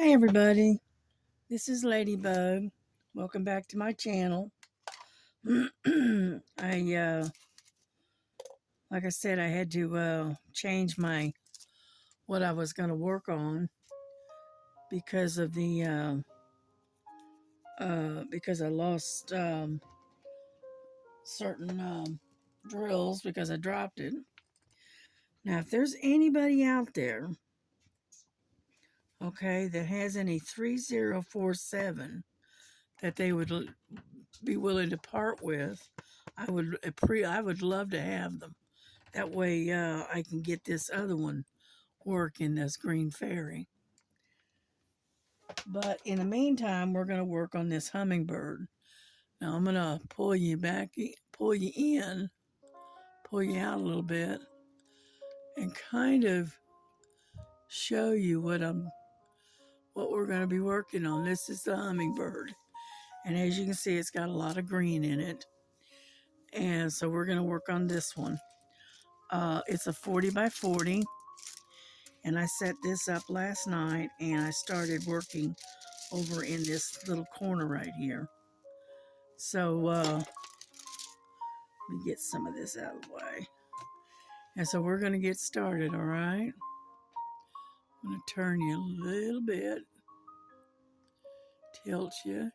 Hi everybody, this is Ladybug. Welcome back to my channel. Like I said, I had to change what I was going to work on because of because I lost certain drills because I dropped it. Now, if there's anybody out there, okay, that has any 3047 that they would be willing to part with, I would love to have them. That way I can get this other one working, this green fairy. But in the meantime, we're going to work on this hummingbird. Now I'm going to pull you back, pull you in, pull you out a little bit, and kind of show you what we're going to be working on. This is the hummingbird. And as you can see, it's got a lot of green in it. And so we're going to work on this one. It's a 40 by 40. And I set this up last night and I started working over in this little corner right here. So let me get some of this out of the way. And so we're going to get started, all right? I'm going to turn you a little bit, tilt you,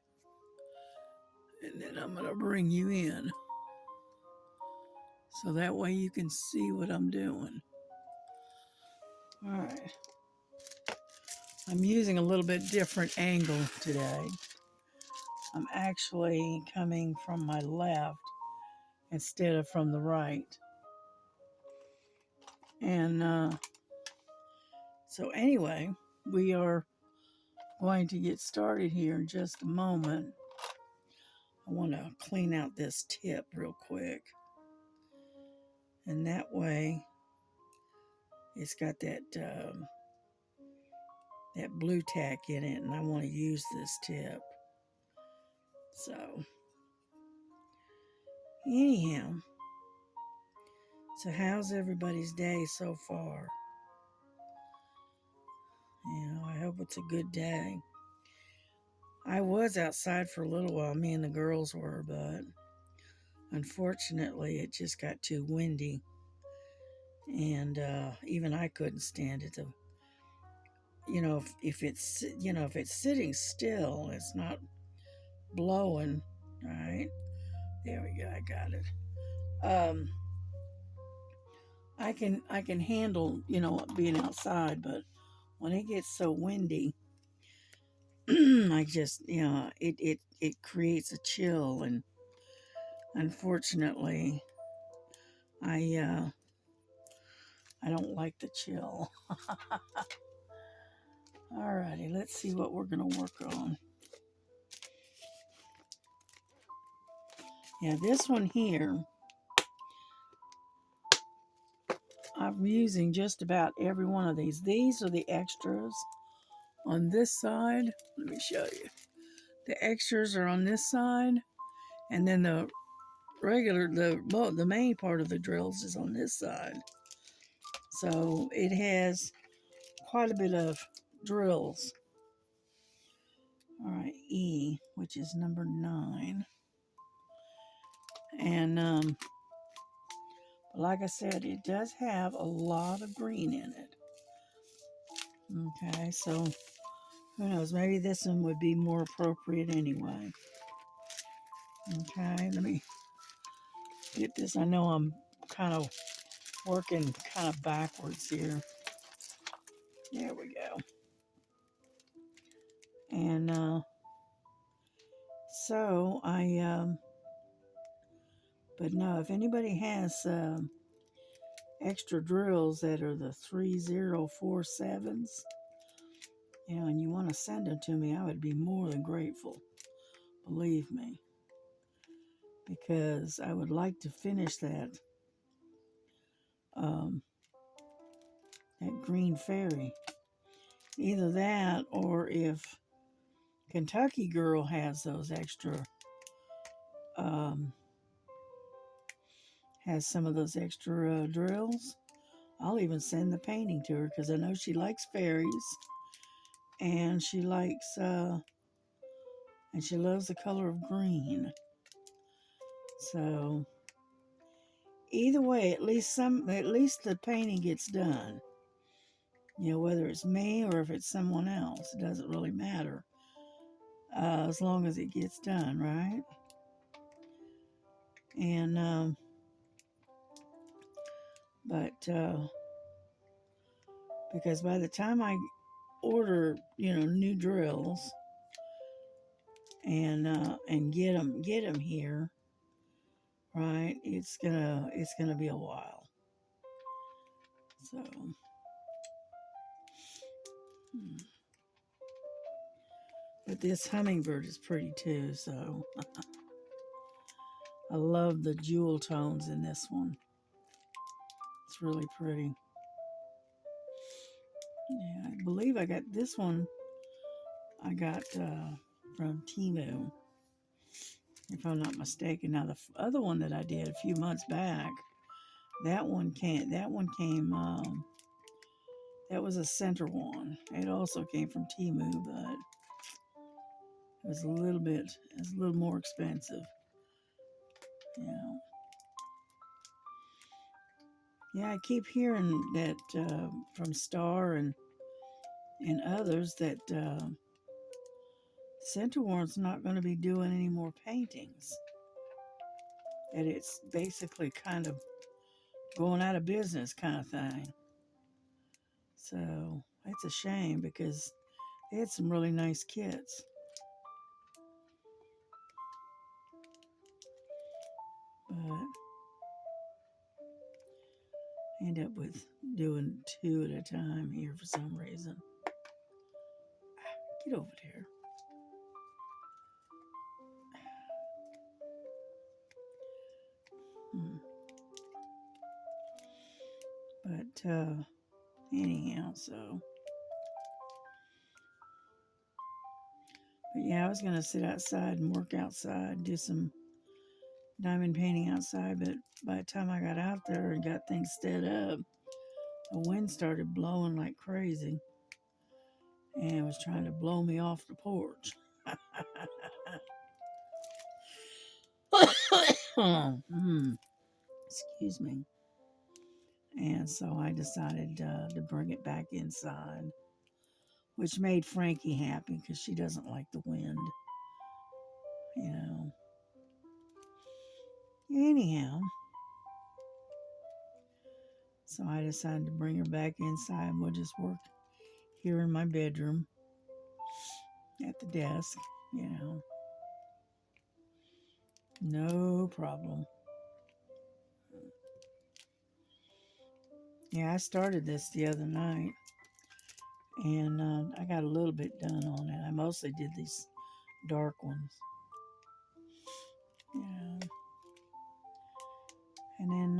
and then I'm going to bring you in. So that way you can see what I'm doing. All right. I'm using a little bit different angle today. I'm actually coming from my left instead of from the right. And so anyway, we are going to get started here in just a moment. I want to clean out this tip real quick. And that way, it's got that blue tack in it, and I want to use this tip. So, anyhow, so how's everybody's day so far? I hope it's a good day. I was outside for a little while, me and the girls were, but unfortunately it just got too windy. And even I couldn't stand it. If it's sitting still, it's not blowing, right? There we go, I got it. I can handle, being outside, but when it gets so windy, I just, it creates a chill, and unfortunately, I don't like the chill. Alrighty, let's see what we're gonna work on. Yeah, this one here, I'm using just about every one of these. These are the extras on this side. Let me show you. The extras are on this side, and then the main part of the drills is on this side. So it has quite a bit of drills. All right, E, which is number 9. And like I said, it does have a lot of green in it. Okay, so who knows? Maybe this one would be more appropriate anyway. Okay, let me get this. I know I'm kind of working kind of backwards here. There we go. And so but no, if anybody has extra drills that are the 3047s, and you want to send them to me, I would be more than grateful. Believe me, because I would like to finish that green fairy. Either that, or if Kentucky Girl has those extra, has some of those extra drills, I'll even send the painting to her, because I know she likes fairies. and she likes and she loves the color of green. So either way, at least the painting gets done. You know, whether it's me or if it's someone else, it doesn't really matter, as long as it gets done, right? And but because by the time I order, new drills and get them here, right? It's gonna be a while. So, but this hummingbird is pretty too. So I love the jewel tones in this one. It's really pretty. Yeah, I believe I got this one. I got from Temu, if I'm not mistaken. Now the other one that I did a few months back, that one came. That was a center one. It also came from Temu, but it was a little more expensive. You know. Yeah, I keep hearing that from Star and others that Center Warren's not going to be doing any more paintings. That it's basically kind of going out of business kind of thing. So it's a shame because they had some really nice kits. But I end up with doing two at a time here for some reason. Get over there. But anyhow, so. But yeah, I was going to sit outside and work outside, do some diamond painting outside. But by the time I got out there and got things set up, the wind started blowing like crazy. And it was trying to blow me off the porch. Excuse me. And so I decided to bring it back inside, which made Frankie happy because she doesn't like the wind, you know. Anyhow, so I decided to bring her back inside. We'll just work here in my bedroom at the desk, you know. No problem. Yeah, I started this the other night, and I got a little bit done on it. I mostly did these dark ones. Yeah. And then,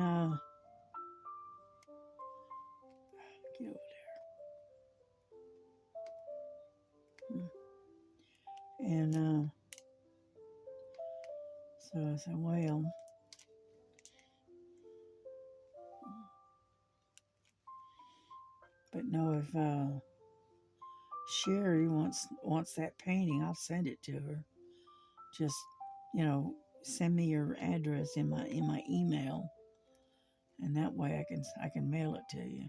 get over there. And so I said, well, but no, if Sherry wants that painting, I'll send it to her. Just, send me your address in my email, and that way I can mail it to you.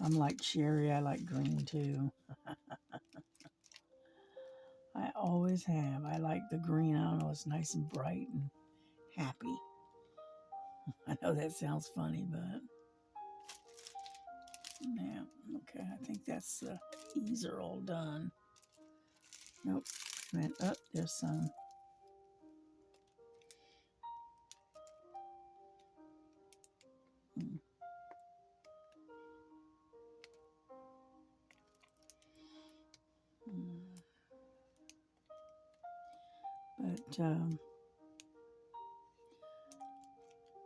I'm like Sherry. I like green too. I always have. I like the green. I don't know. It's nice and bright and happy. I know that sounds funny, but yeah. Okay. I think that's these are all done. Nope. And up there's some. But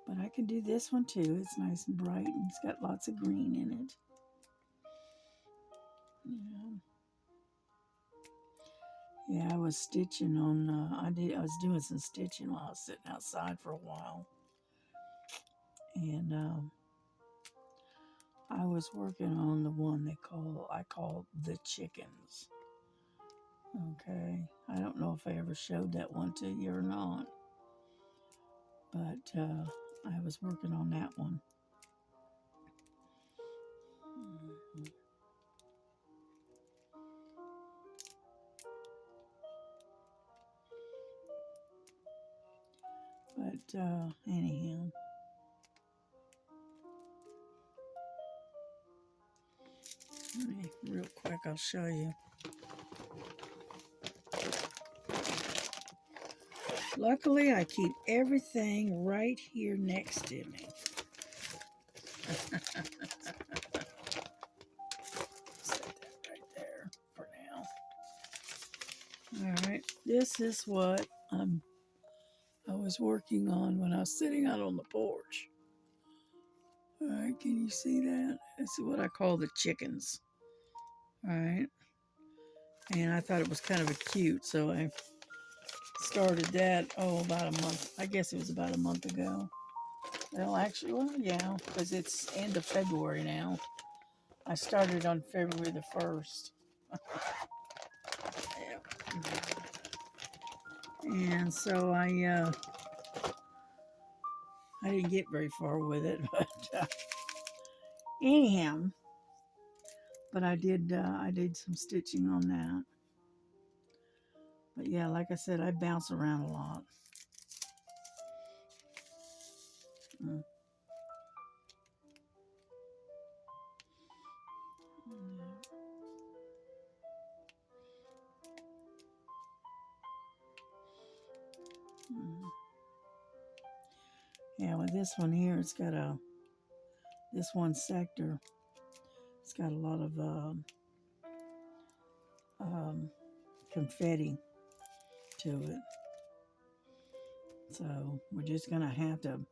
but I can do this one too. It's nice and bright and it's got lots of green in it. Yeah. Yeah, I was stitching on. I was doing some stitching while I was sitting outside for a while, and I was working on the one I call the chickens. Okay, I don't know if I ever showed that one to you or not, but I was working on that one. Mhm. But anyhow, real quick, I'll show you. Luckily, I keep everything right here next to me. Set that right there for now. All right, this is what I was working on when I was sitting out on the porch. All right, can you see that? This is what I call the chickens. All right, and I thought it was kind of a cute, so I started that, about a month. I guess it was about a month ago. Well, actually, yeah, because it's end of February now. I started on February the 1st. Yeah. And so I didn't get very far with it, but anyhow, but I did some stitching on that. But yeah, like I said, I bounce around a lot. Mm. Mm. Yeah, with this one here, this one sector, it's got a lot of um, confetti to it. So we're just gonna have to,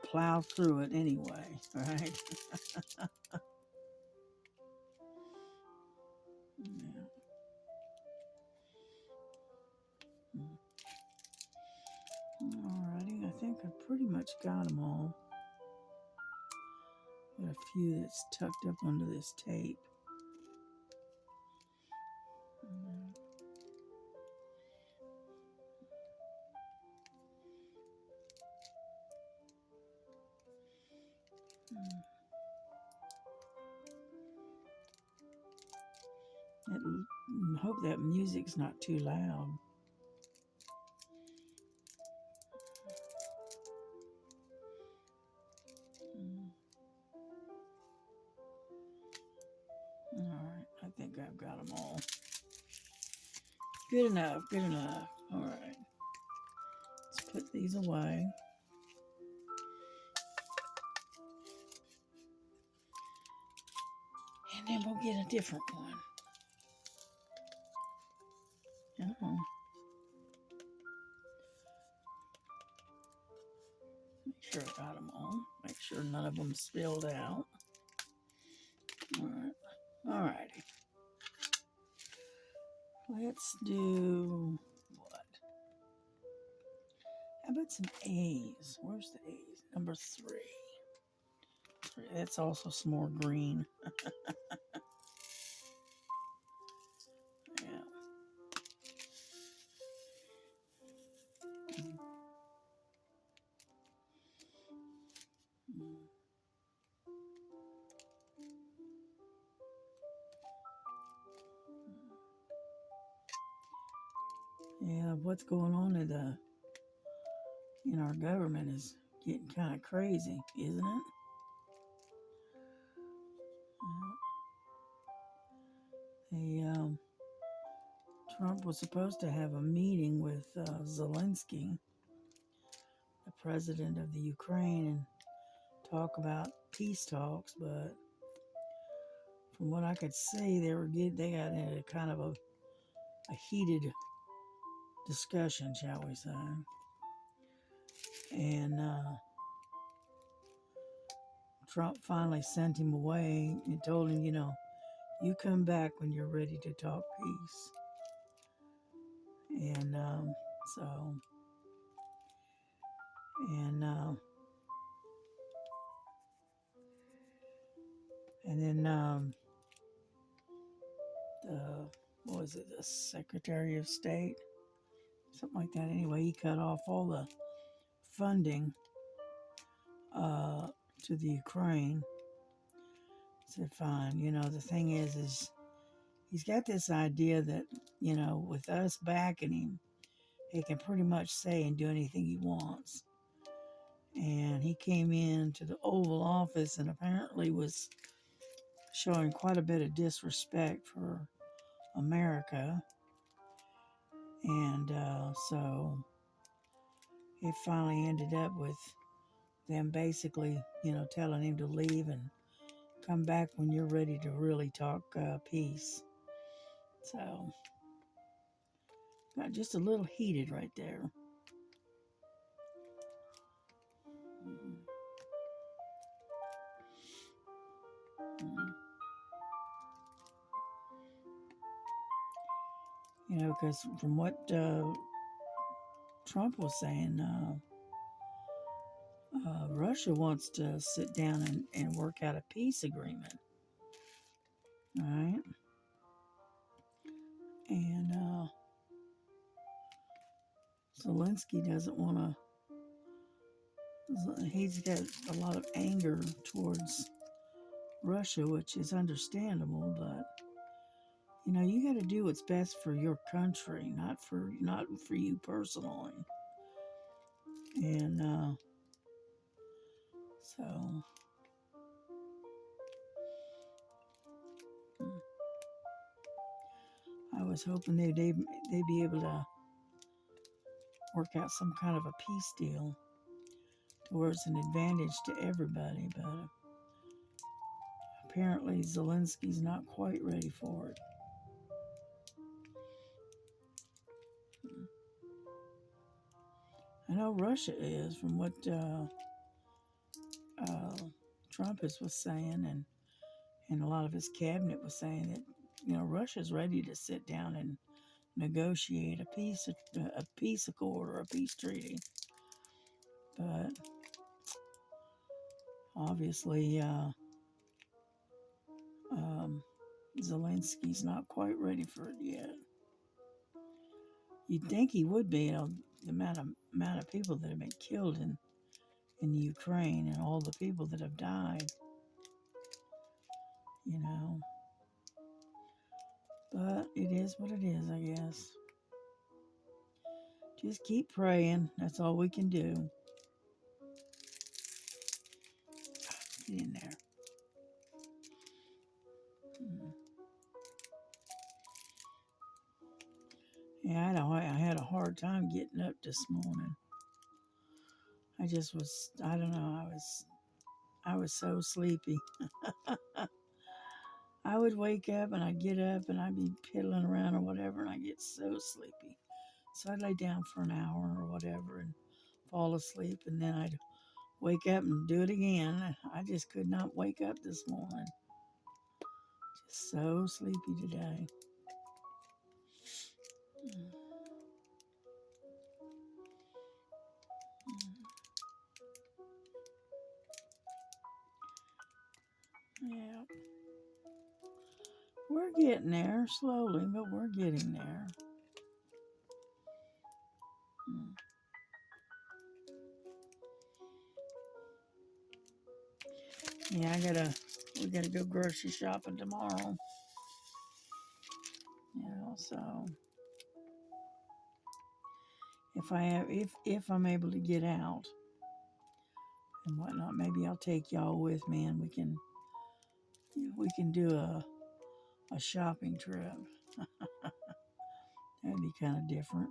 plow through it anyway, right? Yeah. Alrighty, I think I pretty much got them all. Got a few that's tucked up under this tape. Hope that music's not too loud. Alright, I think I've got them all. Good enough, good enough. Alright, let's put these away. And then we'll get a different one. Uh-oh. Make sure I got them all. Make sure none of them spilled out. Alright, alrighty. Let's do what? How about some A's? Where's the A's? Number 3. That's also some more green. Yeah. Yeah, what's going on in our government is getting kind of crazy, isn't it? Trump was supposed to have a meeting with Zelensky, the president of the Ukraine, and talk about peace talks. But from what I could see, they got into kind of a heated discussion, shall we say? And Trump finally sent him away and told him, you come back when you're ready to talk peace. And so, and and then the what was it, the Secretary of State, something like that. Anyway, he cut off all the funding uh, to the Ukraine. Said, fine. The thing is he's got this idea that with us backing him, he can pretty much say and do anything he wants. And he came into the Oval Office and apparently was showing quite a bit of disrespect for America. And so it finally ended up with them basically, telling him to leave and come back when you're ready to really talk peace. So got just a little heated right there. Because from what Trump was saying, Russia wants to sit down and work out a peace agreement. All right. And Zelensky doesn't want to, he's got a lot of anger towards Russia, which is understandable, but you got to do what's best for your country, not for you personally. And so I was hoping they'd be able to work out some kind of a peace deal to where it's an advantage to everybody, but apparently Zelensky's not quite ready for it. I know Russia is, from what Trump was saying, and a lot of his cabinet was saying that Russia's ready to sit down and negotiate a peace accord or a peace treaty, but obviously Zelensky's not quite ready for it yet. You'd think he would be, the amount of people that have been killed in Ukraine and all the people that have died, But it is what it is, I guess. Just keep praying. That's all we can do. Get in there. Yeah, I had a hard time getting up this morning. I don't know, I was so sleepy. I would wake up and I'd get up and I'd be piddling around or whatever, and I'd get so sleepy. So I'd lay down for an hour or whatever and fall asleep, and then I'd wake up and do it again. I just could not wake up this morning. Just so sleepy today. Yeah. We're getting there slowly, but we're getting there. Yeah, we gotta go grocery shopping tomorrow. So if I'm able to get out and whatnot, maybe I'll take y'all with me and we can do a shopping trip. That'd be kind of different.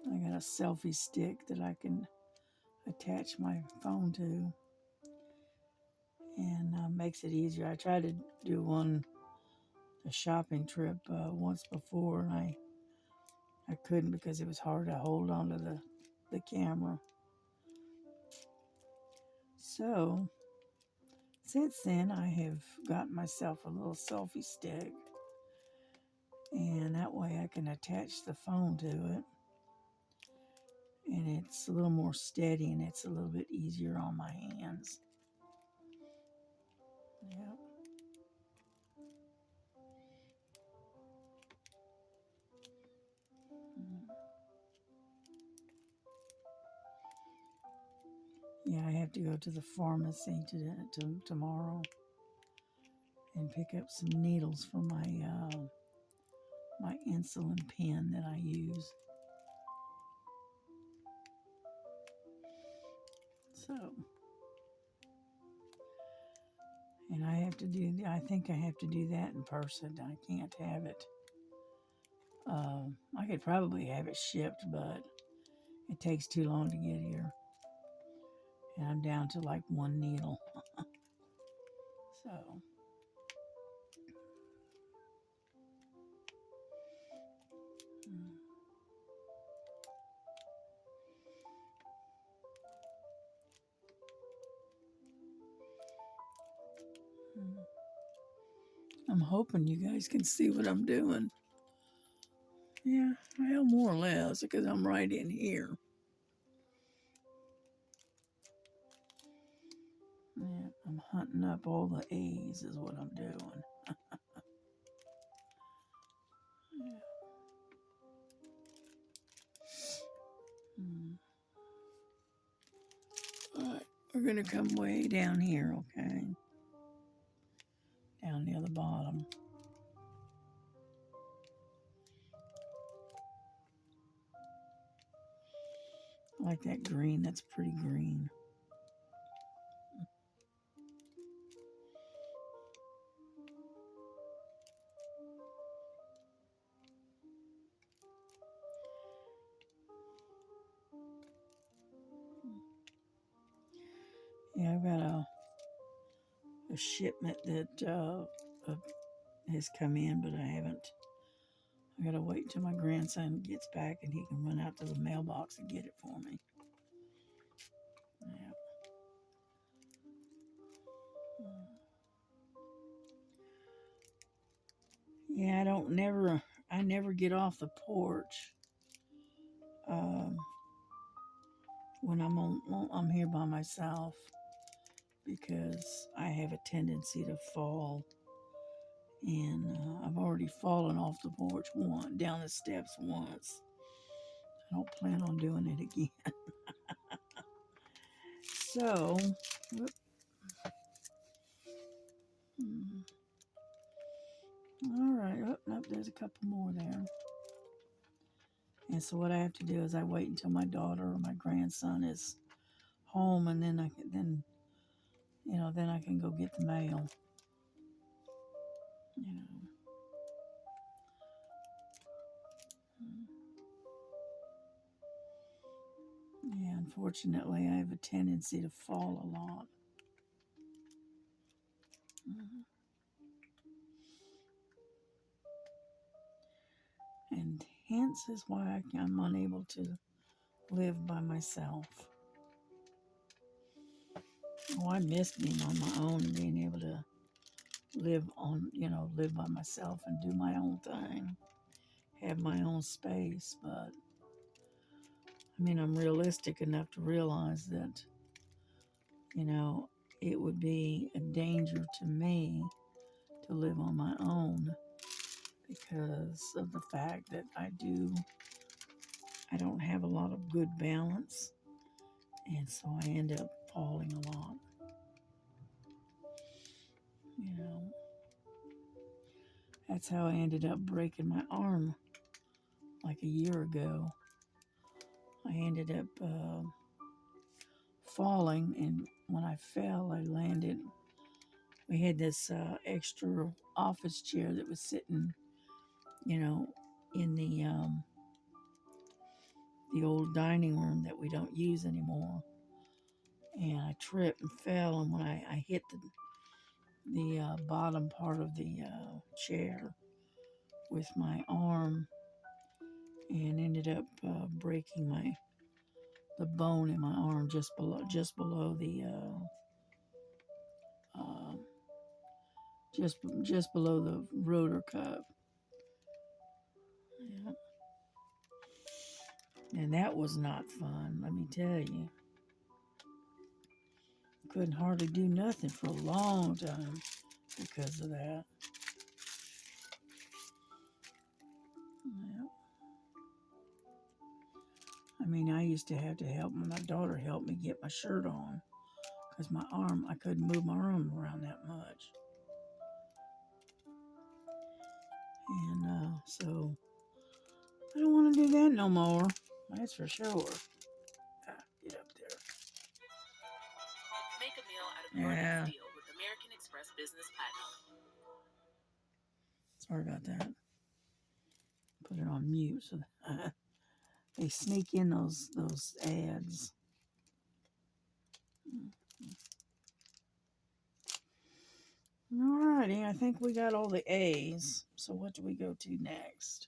I got a selfie stick that I can attach my phone to, and makes it easier. I tried to do a shopping trip once before, and I couldn't because it was hard to hold onto the camera. So, since then, I have got myself a little selfie stick, and that way I can attach the phone to it, and it's a little more steady and it's a little bit easier on my hands. Yep. Yeah, I have to go to the pharmacy tomorrow and pick up some needles for my insulin pen that I use. So, and I think I have to do that in person. I can't have it. I could probably have it shipped, but it takes too long to get here. And I'm down to like one needle. So, I'm hoping you guys can see what I'm doing. Yeah, well, more or less, because I'm right in here. Yeah, I'm hunting up all the A's is what I'm doing. Yeah. All right, we're going to come way down here, okay? Down near the bottom. I like that green, that's pretty green. Yeah, I've got a shipment that has come in, but I gotta wait until my grandson gets back and he can run out to the mailbox and get it for me. Yeah. Yeah, I never get off the porch um, when I'm here by myself because I have a tendency to fall, and I've already fallen off the porch down the steps once. I don't plan on doing it again. So, whoop, all right. Oh, nope, there's a couple more there. And so what I have to do is I wait until my daughter or my grandson is home, and then then I can go get the mail. You know. Yeah, unfortunately, I have a tendency to fall a lot. And hence is why I'm unable to live by myself. Oh, I miss being on my own and being able to live by myself and do my own thing, have my own space. But I mean, I'm realistic enough to realize that, it would be a danger to me to live on my own because of the fact that I don't have a lot of good balance, and so I end up falling a lot. You know, that's how I ended up breaking my arm like a year ago. I ended up falling, and when I fell, I landed. We had this extra office chair that was sitting, in the old dining room that we don't use anymore. And I tripped and fell, and when I hit the bottom part of the chair with my arm, and ended up breaking the bone in my arm just below the uh, just below the rotor cuff. Yeah. And that was not fun, let me tell you. Couldn't hardly do nothing for a long time because of that. Yeah. I mean, I used to have to help my daughter help me get my shirt on because my arm, I couldn't move my arm around that much. And so I don't want to do that no more. That's for sure. Get up there. Make a meal out of your next deal with American Express Business Platinum. Sorry about that. Put it on mute so that they sneak in those ads. Alrighty, I think we got all the A's. So what do we go to next?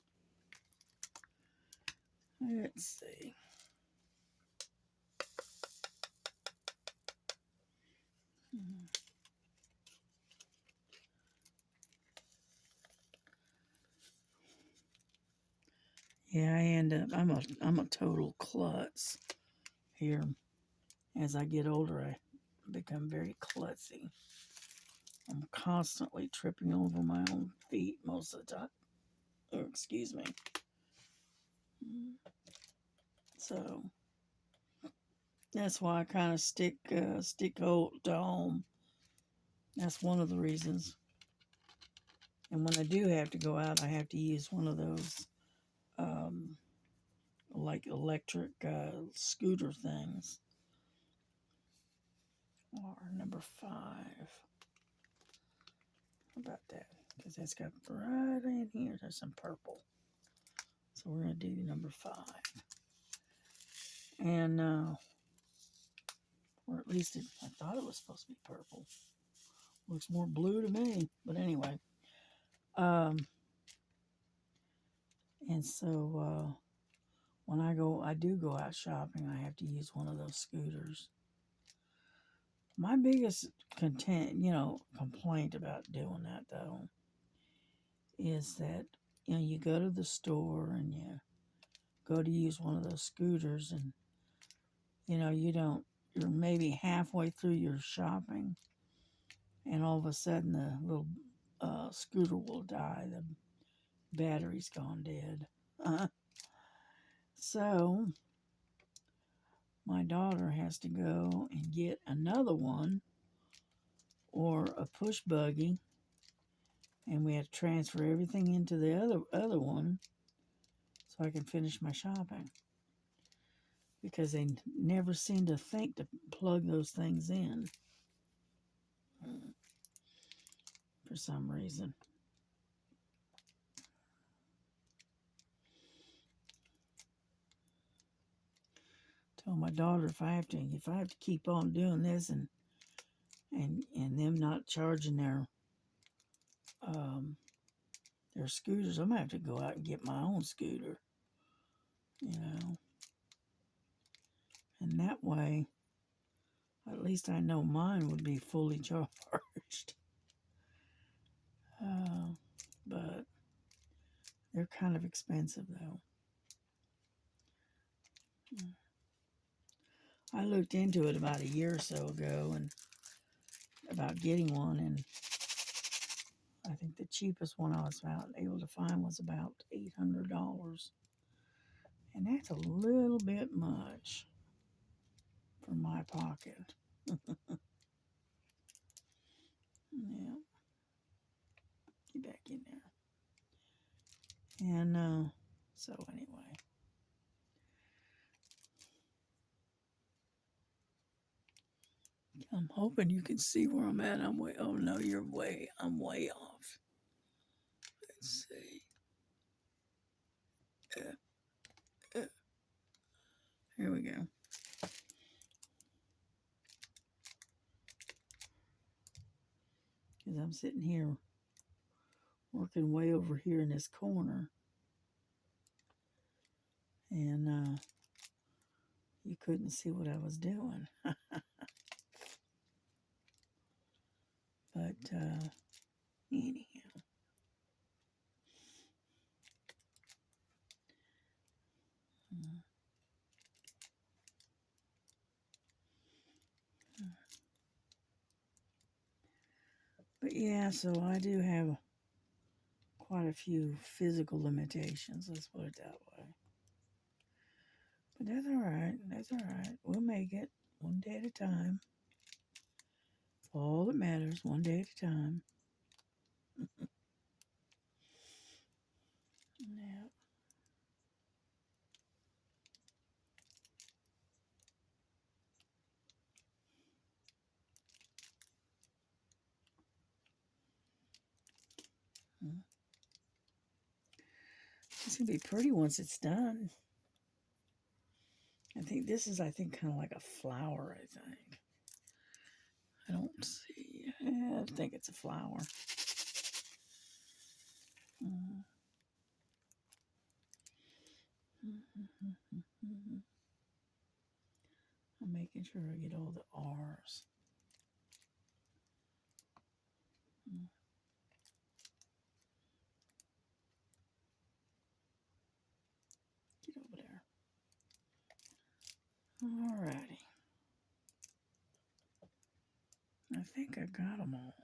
Let's see. Yeah, I end up. I'm a total klutz here. As I get older, I become very klutzy. I'm constantly tripping over my own feet most of the time. Oh, excuse me. So that's why I kind of stick to home. That's one of the reasons. And when I do have to go out, I have to use one of those like electric scooter things. Or number 5. How about that? Because that's got right in here. There's some purple. So we're going to do number 5. And, or at least I thought it was supposed to be purple. Looks more blue to me. But anyway. And so when I do go out shopping, I have to use one of those scooters. My biggest complaint about doing that though is that you go to the store and you go to use one of those scooters and you're maybe halfway through your shopping and all of a sudden the little scooter will die. The battery's gone dead. So my daughter has to go and get another one or a push buggy, and we have to transfer everything into the other one so I can finish my shopping, because they never seem to think to plug those things in for some reason. Told my daughter if I have to keep on doing this and them not charging their scooters, I'm gonna have to go out and get my own scooter, and that way at least I know mine would be fully charged. But they're kind of expensive though. I looked into it about a year or so ago and about getting one, and I think the cheapest one I was able to find was about $800, and that's a little bit much for my pocket. Yeah, get back in there. And so anyway, I'm hoping you can see where I'm at. I'm way. Oh no, I'm way off. Let's see. Here we go. Because I'm sitting here working way over here in this corner. And you couldn't see what I was doing. But anyhow. But yeah, so I do have quite a few physical limitations, let's put it that way. But that's all right. That's all right. We'll make it one day at a time. All that matters, one day at a time. Yeah. It's going to be pretty once it's done. I think this is, kind of like a flower, I think. I don't see. Yeah, I think it's a flower. Mm. I'm making sure I get all the R's. Get over there. Alrighty. I think I got them all.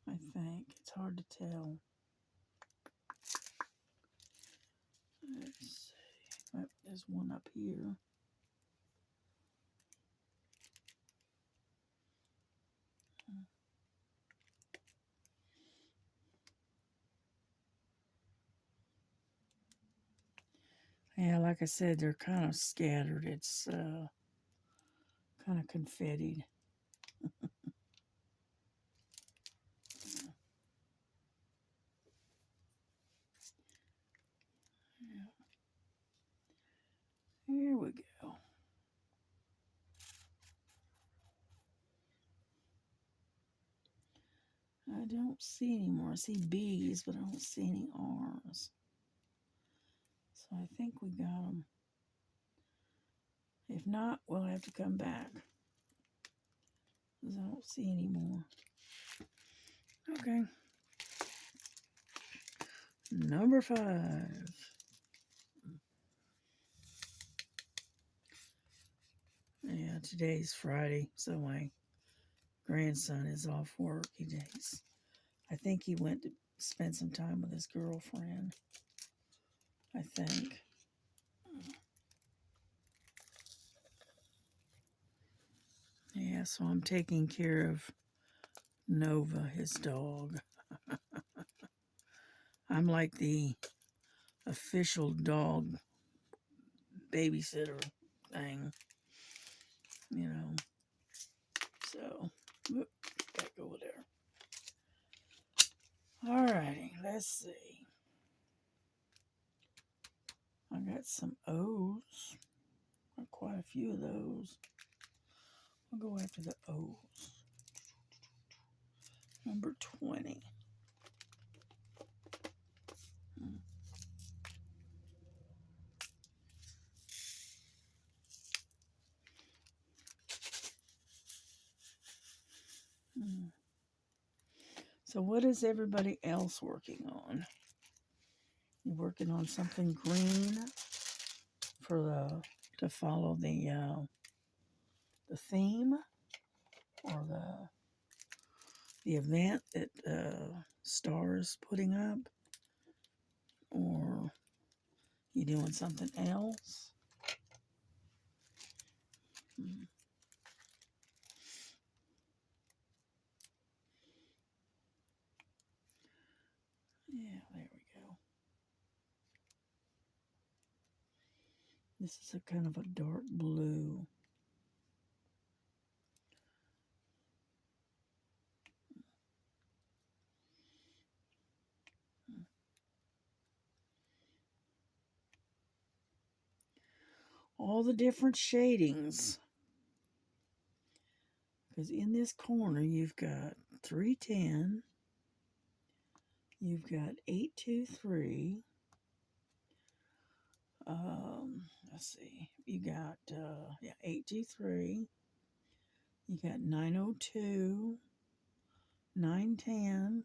I think. It's hard to tell. Let's see. Oh, there's one up here. Yeah, like I said, they're kind of scattered. It's kind of confettied. Yeah. Here we go. I don't see any more. I see B's, but I don't see any R's. So I think we got them. If not, we'll have to come back, because I don't see any more. Okay. Number 5. Yeah, today's Friday, so my grandson is off work. I think he went to spend some time with his girlfriend. I think. Yeah, so I'm taking care of Nova, his dog. I'm like the official dog babysitter thing, you know. So, back over there. Alrighty, let's see. I got some O's. Got quite a few of those. I'll go after the O's. Number 20. So what is everybody else working on? You working on something green for to follow the theme, or the event that Star's putting up, or you doing something else? Yeah, there we go. This is a kind of a dark blue. All the different shadings. Because in this corner, you've got 310, you've got 823, let's see, you got 8G3, you got 902, 910.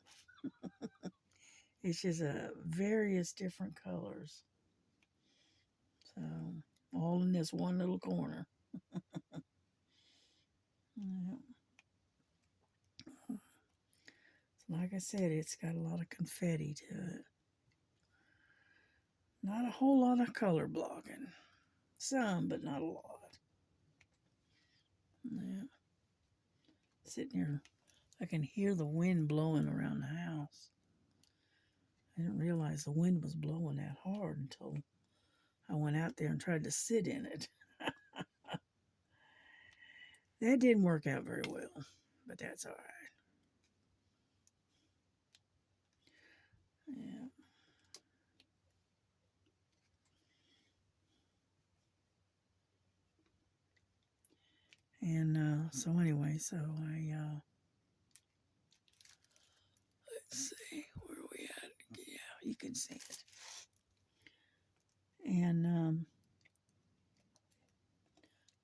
It's just various different colors. So all in this one little corner. Yeah. So like I said, it's got a lot of confetti to it. Not a whole lot of color blocking. Some, but not a lot. Yeah. Sitting here, I can hear the wind blowing around the house. I didn't realize the wind was blowing that hard until I went out there and tried to sit in it. That didn't work out very well, but that's all right. Yeah. And so anyway, so let's see, where are we at? Yeah, you can see it. And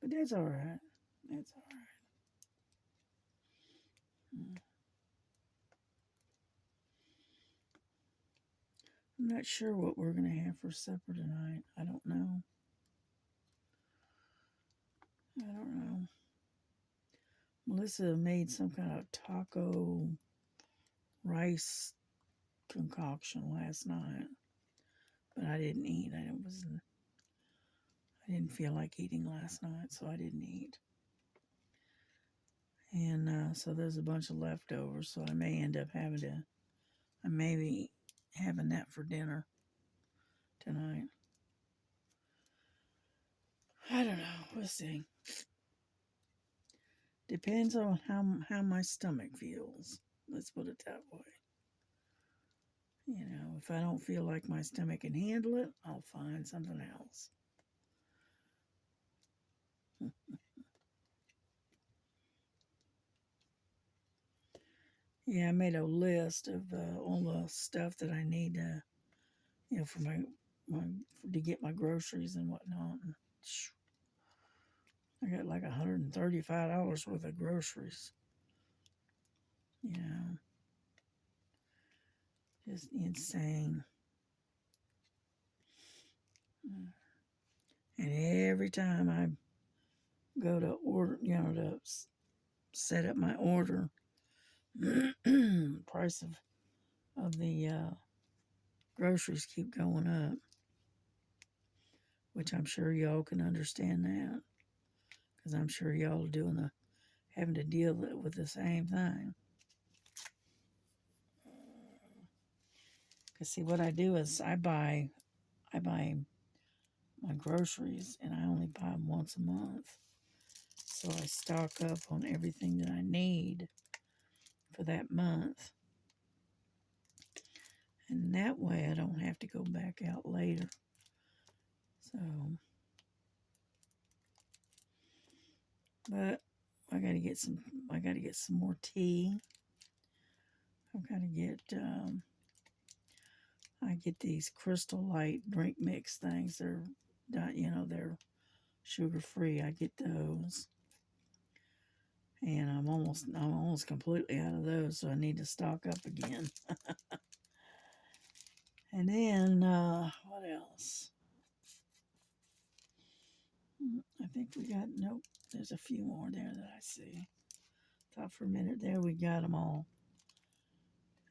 but that's all right. That's all right. Mm. I'm not sure what we're gonna have for supper tonight. I don't know. I don't know. Melissa made some kind of taco rice concoction last night, but I didn't eat. I didn't feel like eating last night, so I didn't eat. And so there's a bunch of leftovers, so I may end up I may be having that for dinner tonight. I don't know. We'll see. Depends on how my stomach feels. Let's put it that way. You know, if I don't feel like my stomach can handle it, I'll find something else. Yeah, I made a list of all the stuff that I need to, for my to get my groceries and whatnot. And I got like $135 worth of groceries. You know, just insane. And every time I go to order, to set up my order, price of the groceries keep going up, which I'm sure y'all can understand that, because I'm sure y'all are having to deal with the same thing. Because see, what I do is I buy my groceries, and I only buy them once a month, so I stock up on everything that I need for that month, and that way I don't have to go back out later. So, but I got to get some more tea. I've got to get I get these Crystal Light drink mix things. They're sugar free. I get those, and I'm almost completely out of those, so I need to stock up again. And then what else? I think we got nope. There's a few more there that I see. Thought for a minute there we got them all.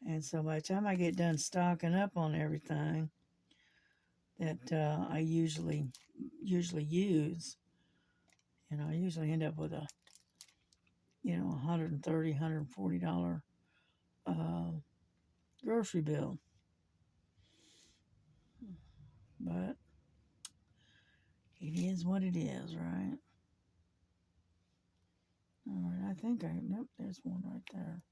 And so by the time I get done stocking up on everything that I usually use, I usually end up with a $130, $140 grocery bill. But it is what it is, right? All right, nope, there's one right there.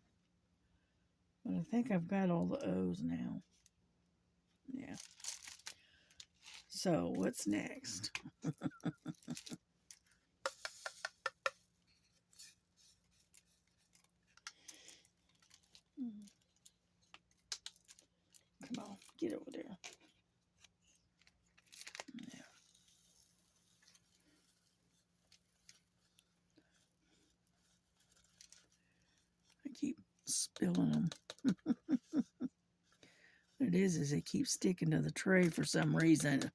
But I think I've got all the O's now. Yeah. So what's next? Come on, get over there. Yeah. keep spilling them. What it is they keep sticking to the tray for some reason.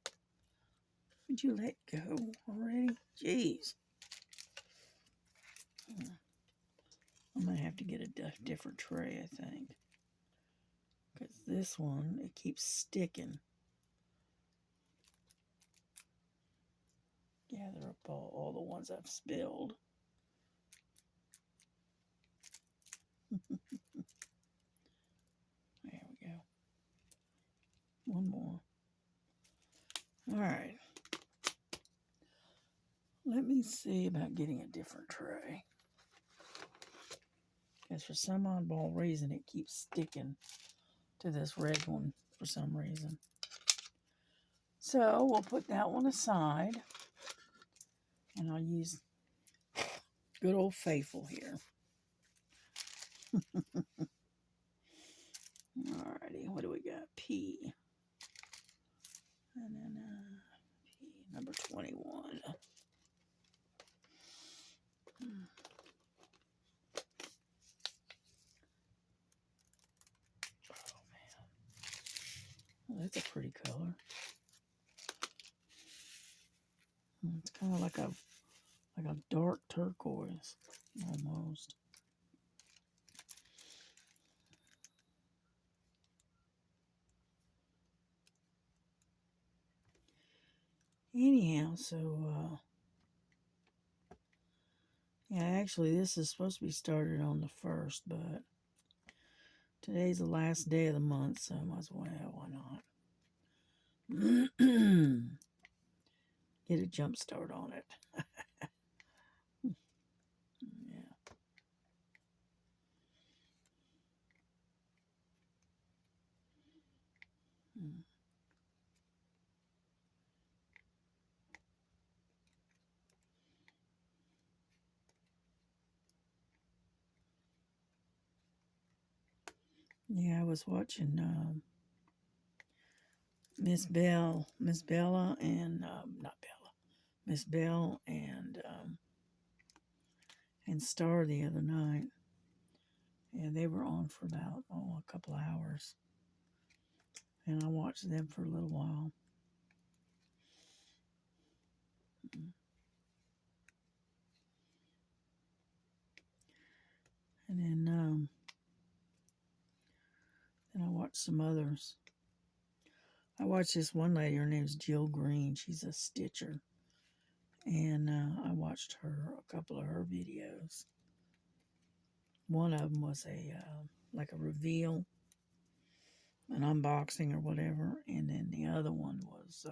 Would you let go already? Jeez. I'm going to have to get a different tray, I think. Because this one, it keeps sticking. Gather up all the ones I've spilled. There we go. One more. All right. Let me see about getting a different tray. Because for some oddball reason, it keeps sticking to this red one for some reason. So we'll put that one aside. And I'll use good old Faithful here. Alrighty, what do we got? P. And then P, number 21. Oh, man. Well, that's a pretty color. It's kind of like a dark turquoise, almost. Anyhow, so, yeah, actually, this is supposed to be started on the 1st, but today's the last day of the month, so I might as well, why not? Get a jump start on it. Yeah. Yeah, I was watching Miss Bell, Miss Bella, and not Bella, Miss Bell and Star the other night. Yeah, they were on for about a couple of hours, and I watched them for a little while. And then I watched some others. I watched this one lady. Her name's Jill Green. She's a stitcher, and I watched a couple of her videos. One of them was like a reveal, an unboxing or whatever, and then the other one was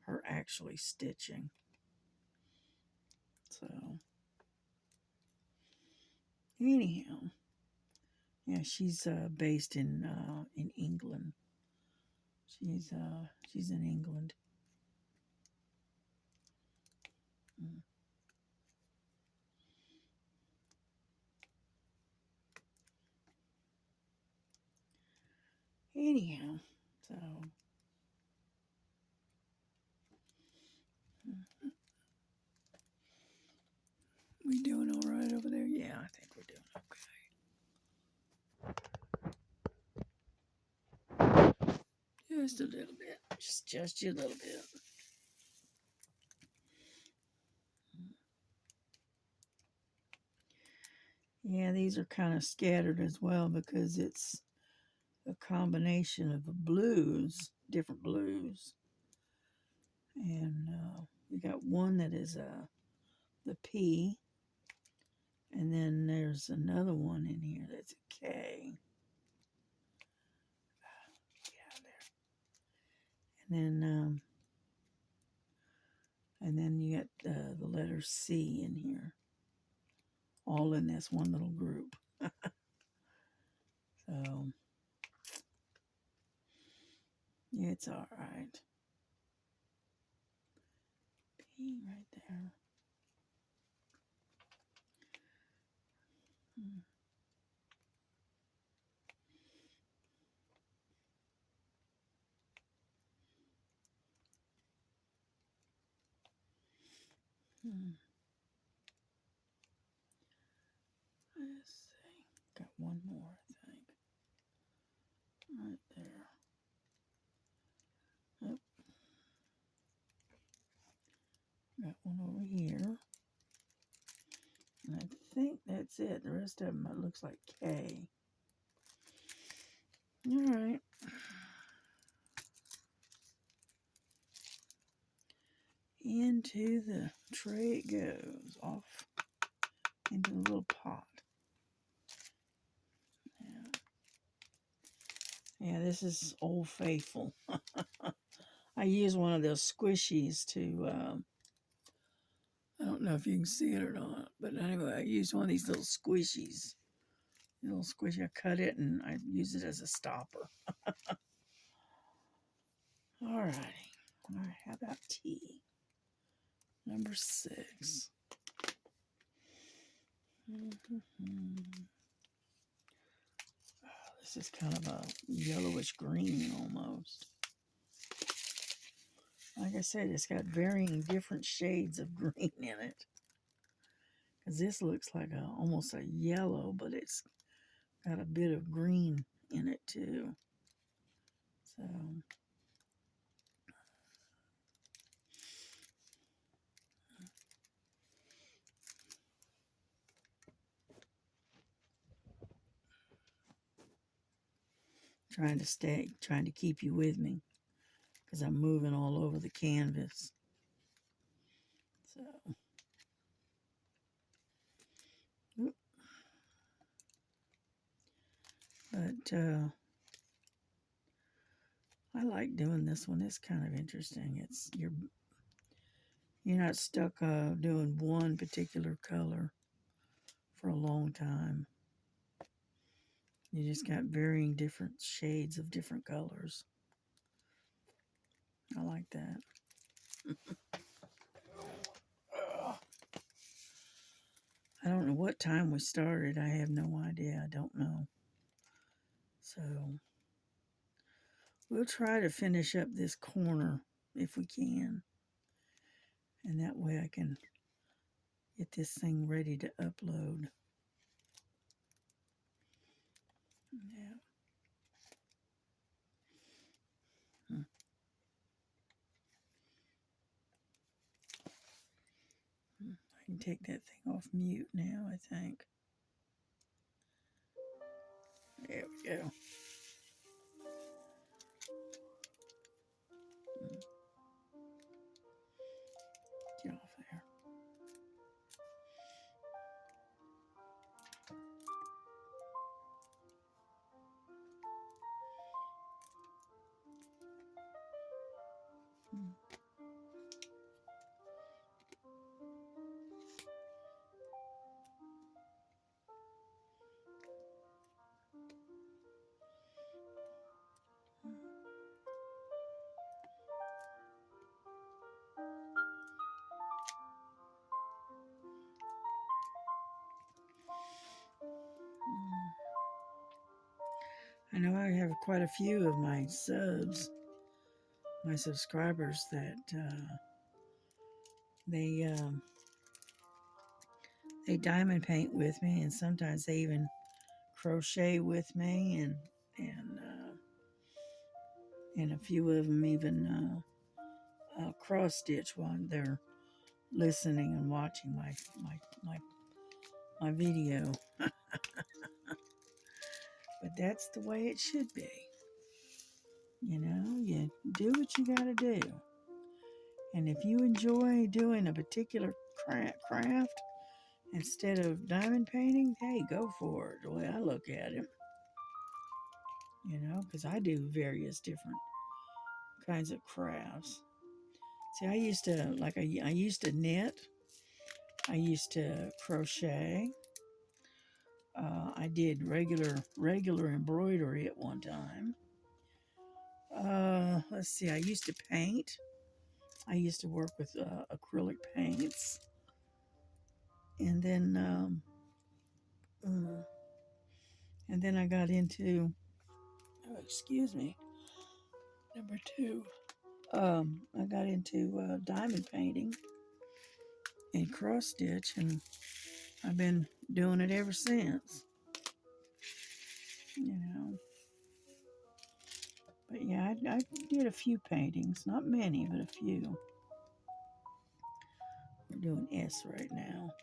her actually stitching. So anyhow, yeah, she's based in England. She's in England. Mm. Anyhow, so we doing all right over there? Yeah, I think we're doing okay. Just a little bit. Just a little bit. Yeah, these are kind of scattered as well because it's a combination of the blues, different blues. And we got one that is the P. And then there's another one in here that's a K. Yeah, there. And then you got the letter C in here, all in this one little group. So yeah, it's all right. P right there. Hmm. Hmm. Let's see. Got one more, I think. Right there. Oh, got one over here. And I think that's it. The rest of them, it looks like K. All right. Into the tray it goes, off into the little pot. Yeah, this is Old Faithful. I use one of those squishies to, I don't know if you can see it or not, but anyway, I use one of these little squishies. Little squishy, I cut it and I use it as a stopper. All righty. All right, how about tea? Number 6. Oh, this is kind of a yellowish green almost. Like I said, it's got varying different shades of green in it. Because this looks like almost a yellow, but it's got a bit of green in it too. So, trying to keep you with me because I'm moving all over the canvas. So, but I like doing this one. It's kind of interesting. It's you're not stuck doing one particular color for a long time. You just got varying different shades of different colors. I like that. I don't know what time we started. I have no idea. I don't know. So we'll try to finish up this corner if we can. And that way I can get this thing ready to upload. Yeah. I can take that thing off mute now, I think. There we go. Get off there. I know I have quite a few of my subscribers that they diamond paint with me, and sometimes they even crochet with me, and a few of them even cross stitch while they're listening and watching my video. But that's the way it should be. You know, you do what you got to do. And if you enjoy doing a particular craft instead of diamond painting, hey, go for it, the way I look at it. You know, because I do various different kinds of crafts. See, I used to knit. I used to crochet. I did regular embroidery at one time. Let's see, I used to paint. I used to work with acrylic paints. And then I got into, excuse me, number 2. I got into diamond painting and cross stitch, and I've been doing it ever since. I did a few paintings, not many, but a few. We're doing S right now.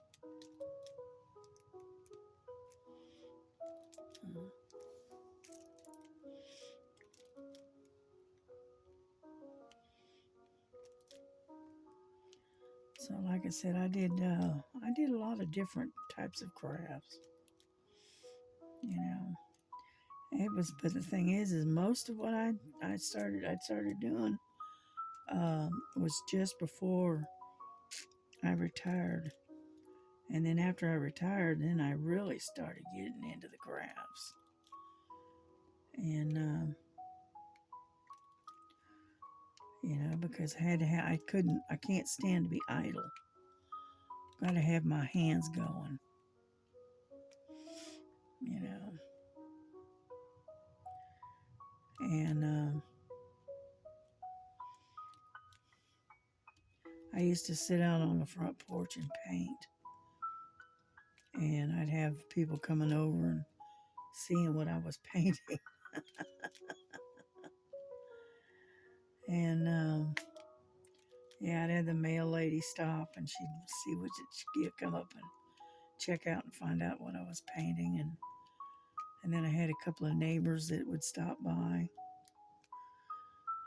So, like I said, I did a lot of different types of crafts. You know, it was, but the thing is most of what I started doing was just before I retired, and then after I retired, then I really started getting into the crafts, and because I can't stand to be idle. Got to have my hands going, you know, and I used to sit out on the front porch and paint, and I'd have people coming over and seeing what I was painting, and yeah, I'd have the mail lady stop, and she'd see what she'd come up and check out and find out what I was painting, and then I had a couple of neighbors that would stop by.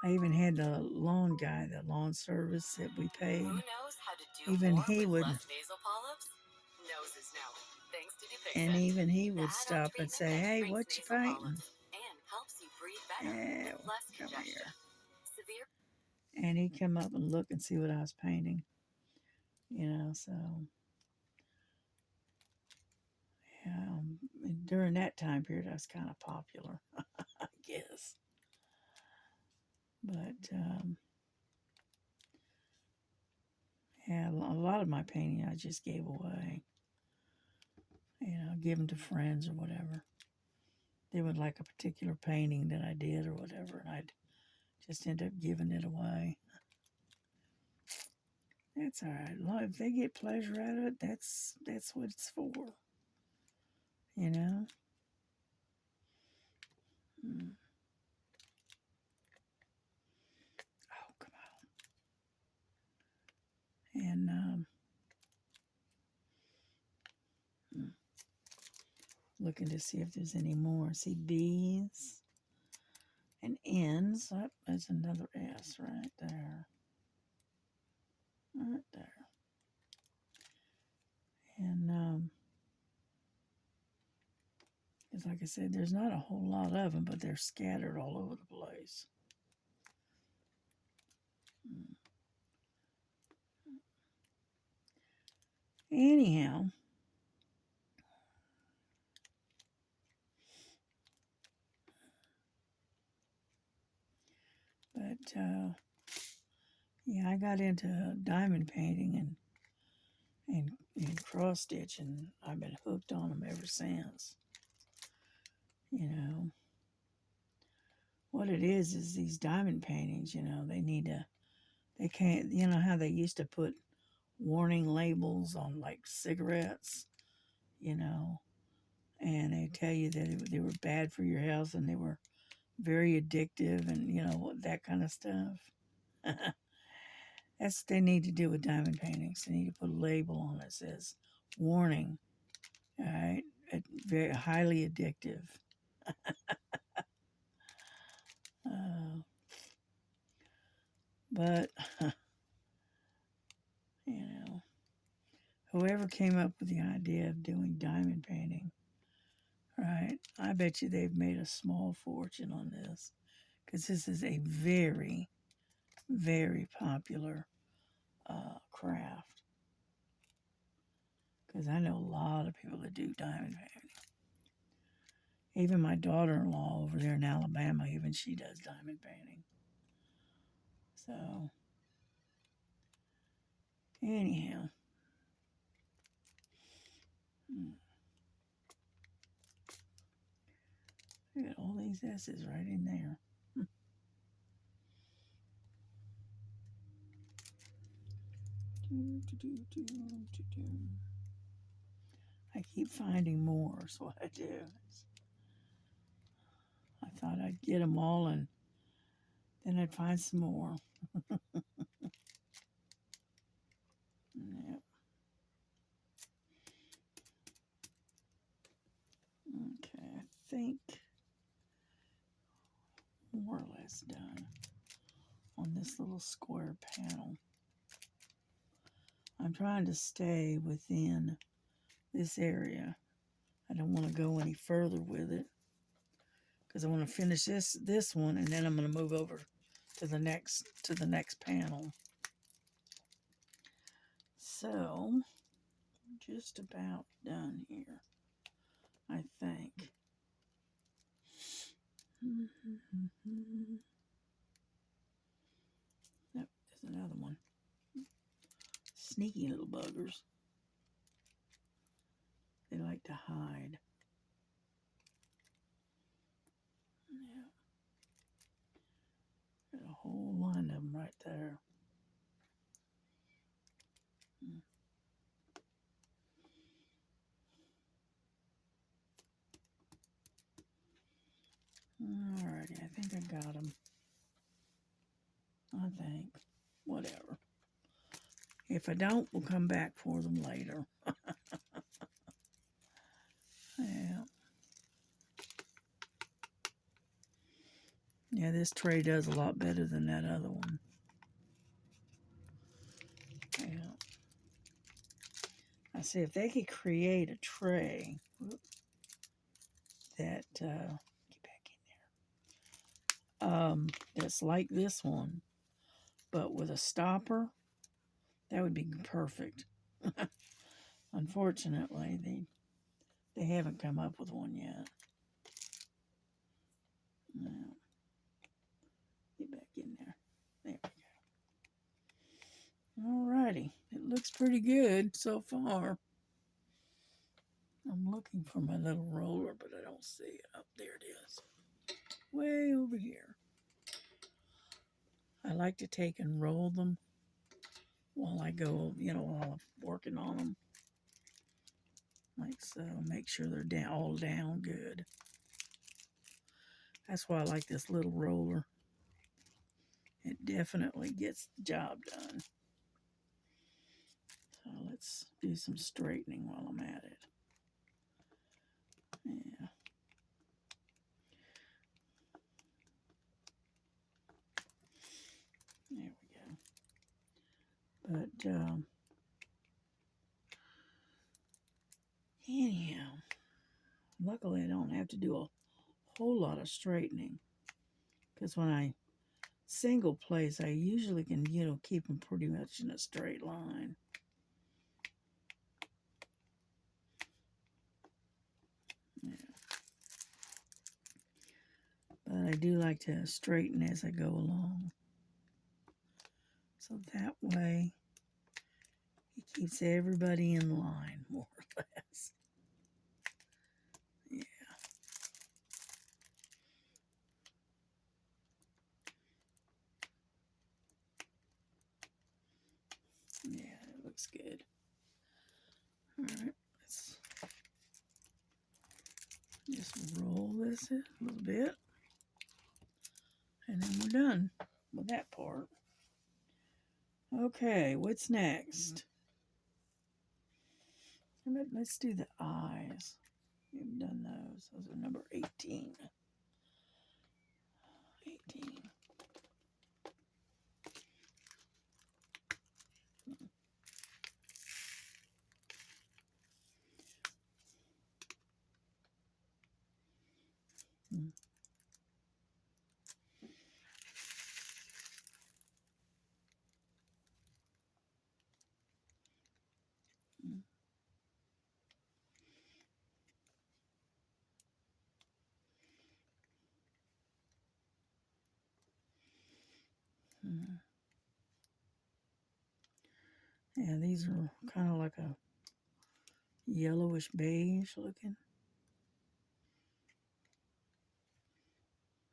I even had the lawn guy, the lawn service that we paid. Who knows how to do Even more he with would, less nasal polyps? Noses know. Thanks to and Dupixent. even he The would add-on stop and treatment say, that "Hey, treats what you nasal painting?" polyps and helps you breathe better Yeah, with less come congestion. here. Severe And he'd come up and look and see what I was painting. So yeah, during that time period, I was kind of popular, I guess. But yeah, a lot of my painting I just gave away. Give them to friends or whatever. They would like a particular painting that I did or whatever, and I'd just end up giving it away. That's all right. If they get pleasure out of it, that's what it's for. You know. Mm. Oh, come on. And looking to see if there's any more. See B's and N's. Oh, there's another S right there. Right there. And it's like I said, there's not a whole lot of them, but they're scattered all over the place. Anyhow, but yeah, I got into diamond painting and cross stitch, and I've been hooked on them ever since. You know, what it is these diamond paintings, they can't, how they used to put warning labels on like cigarettes, you know, and they tell you that they were bad for your health and they were very addictive and, that kind of stuff. That's what they need to do with diamond paintings. They need to put a label on it that says warning, all right, very highly addictive. Uh, but, you know, whoever came up with the idea of doing diamond painting, right, I bet you they've made a small fortune on this because this is a very, very popular craft. Because I know a lot of people that do diamond painting. Even my daughter-in-law over there in Alabama, even she does diamond painting. So, anyhow. Look at all these S's right in there. I keep finding more, is what I do. I thought I'd get them all and Then I'd find some more. Yep. Okay, I think more or less done on this little square panel. I'm trying to stay within this area. I don't want to go any further with it because I want to finish this one, and then I'm going to move over to the next panel. So just about done here, I think. Yep, there's another one. Sneaky little buggers. They like to hide. Yeah. There's a whole line of them right there. Alrighty, I think I got them. I think. Whatever. If I don't, we'll come back for them later. Yeah. Yeah, this tray does a lot better than that other one. Yeah. I see if they could create a tray that get back in there. That's like this one, but with a stopper, that would be perfect. Unfortunately, they haven't come up with one yet. No. Get back in there. There we go. Alrighty. It looks pretty good so far. I'm looking for my little roller, but I don't see it. Oh, there it is. Way over here. I like to take and roll them while I go, while I'm working on them. Like so. Make sure they're all down good. That's why I like this little roller. It definitely gets the job done. So let's do some straightening while I'm at it. Yeah. There we go. But anyhow, luckily I don't have to do a whole lot of straightening, because when I single place, I usually can, keep them pretty much in a straight line. Yeah. But I do like to straighten as I go along. So that way, it keeps everybody in line, more or less. Yeah. Yeah, it looks good. All right, let's just roll this a little bit. And then we're done with that part. Okay, what's next? Let's do the eyes. We haven't done those. Those are number 18. 18. Hmm. Hmm. Yeah, these are kind of like a yellowish beige looking.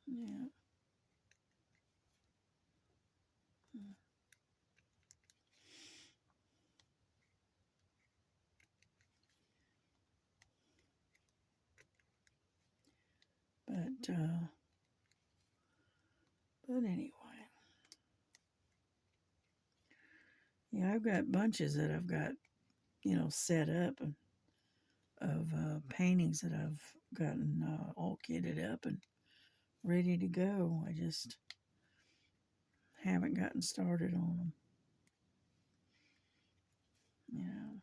Yeah. But anyway, Yeah, I've got bunches that I've got, set up of paintings that I've gotten all kitted up and ready to go. I just haven't gotten started on them. Yeah,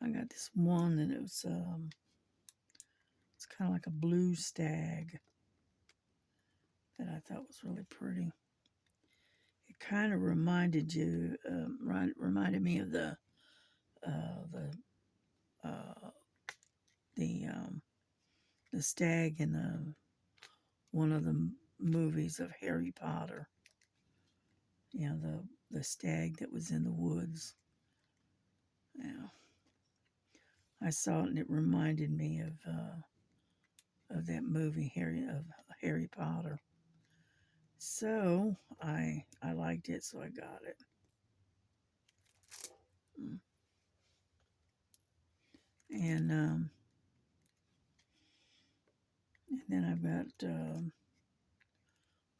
I got this one that it's kind of like a blue stag that I thought was really pretty. It kind of reminded me of uh, the uh, the stag in one of the movies of Harry Potter. The stag that was in the woods. Yeah, I saw it and it reminded me of that movie Harry Potter. So I liked it, so I got it. Mm. And then I've got a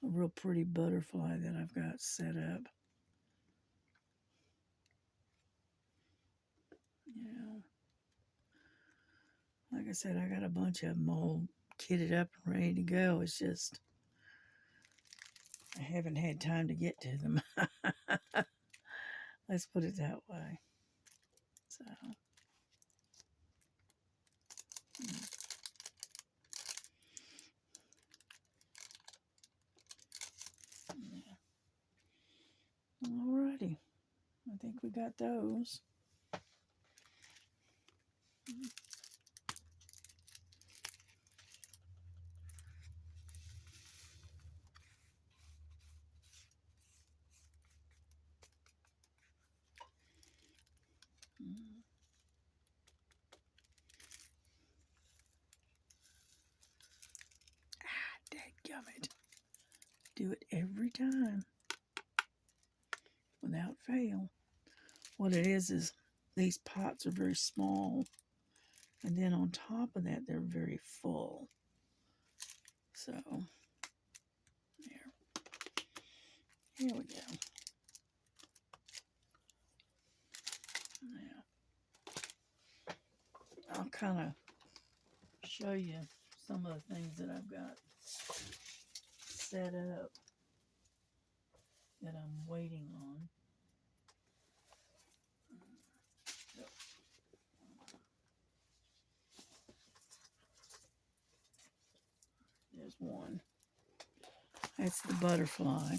real pretty butterfly that I've got set up. Yeah, like I said, I got a bunch of them all kitted up and ready to go. It's just I haven't had time to get to them. Let's put it that way. So, yeah. Alrighty. I think we got those. Dadgummit. Do it every time without fail. What it is these pots are very small, and then on top of that, they're very full. So, here we go. Now, I'll kind of show you some of the things that I've got set up that I'm waiting on. There's one. That's the butterfly.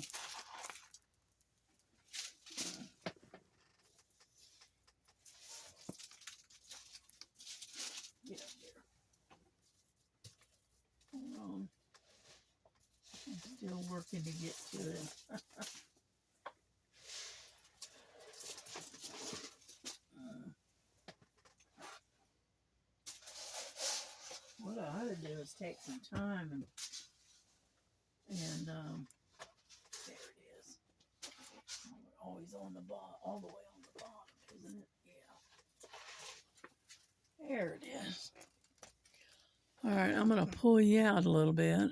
Get up there. Hold on. I'm still working to get to it. What I ought to do is take some time and there it is. Always on the bottom, all the way on the bottom, isn't it? Yeah. There it is. All right, I'm going to pull you out a little bit